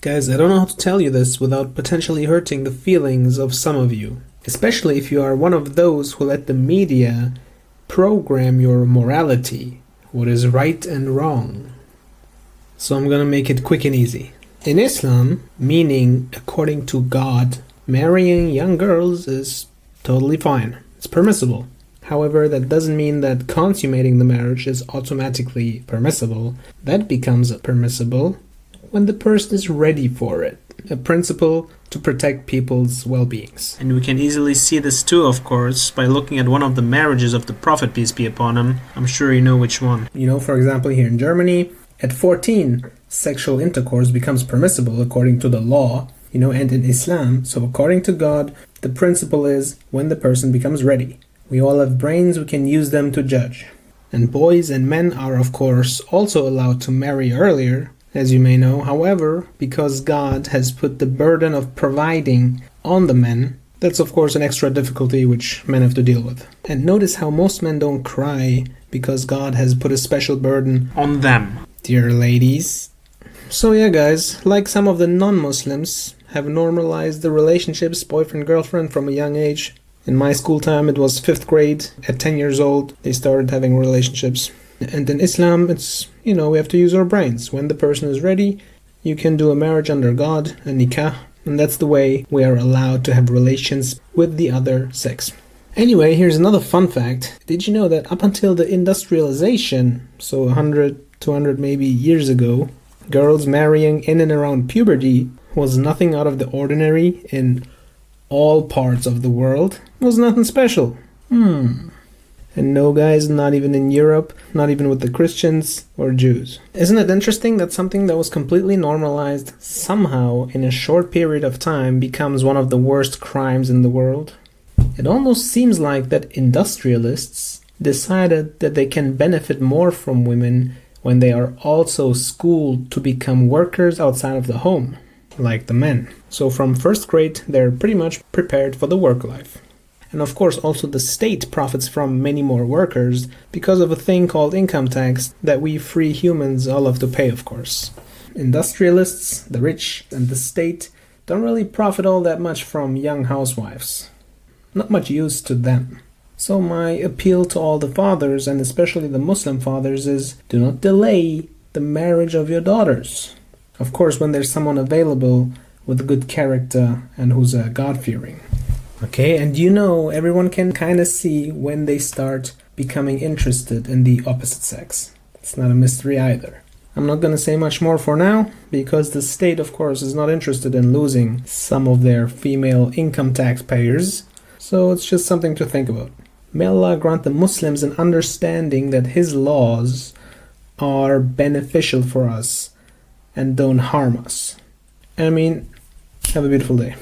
Guys, I don't know how to tell you this without potentially hurting the feelings of some of you, especially if you are one of those who let the media program your morality, what is right and wrong. So I'm gonna make it quick and easy. In Islam, meaning according to God, marrying young girls is totally fine. It's permissible. However, that doesn't mean that consummating the marriage is automatically permissible. That becomes permissible when the person is ready for it. A principle to protect people's well-beings. And we can easily see this too, of course, by looking at one of the marriages of the Prophet, peace be upon him. I'm sure you know which one. For example, here in Germany, at 14, sexual intercourse becomes permissible according to the law, and in Islam, so according to God, the principle is when the person becomes ready. We all have brains, we can use them to judge. And boys and men are, of course, also allowed to marry earlier, as you may know. However, because God has put the burden of providing on the men, that's of course an extra difficulty which men have to deal with. And notice how most men don't cry because God has put a special burden on them, dear ladies. So yeah, guys, like some of the non-Muslims have normalized the relationships boyfriend-girlfriend from a young age. In my school time, it was 5th grade. At 10 years old, they started having relationships. And in Islam, it's, we have to use our brains. When the person is ready, you can do a marriage under God, a nikah, and that's the way we are allowed to have relations with the other sex. Anyway, here's another fun fact. Did you know that up until the industrialization, so 100, 200 maybe years ago, girls marrying in and around puberty was nothing out of the ordinary in all parts of the world? It was nothing special. And no, guys, not even in Europe, not even with the Christians or Jews. Isn't it interesting that something that was completely normalized somehow in a short period of time becomes one of the worst crimes in the world? It almost seems like that industrialists decided that they can benefit more from women when they are also schooled to become workers outside of the home, like the men. So from 1st grade, they're pretty much prepared for the work life. And of course, also the state profits from many more workers because of a thing called income tax that we free humans all have to pay, of course. Industrialists, the rich, and the state don't really profit all that much from young housewives. Not much use to them. So my appeal to all the fathers, and especially the Muslim fathers, is do not delay the marriage of your daughters. Of course, when there's someone available with good character and who's God-fearing. Okay, and everyone can kind of see when they start becoming interested in the opposite sex. It's not a mystery either. I'm not going to say much more for now, because the state, of course, is not interested in losing some of their female income tax payers, so it's just something to think about. May Allah grant the Muslims an understanding that His laws are beneficial for us and don't harm us. Have a beautiful day.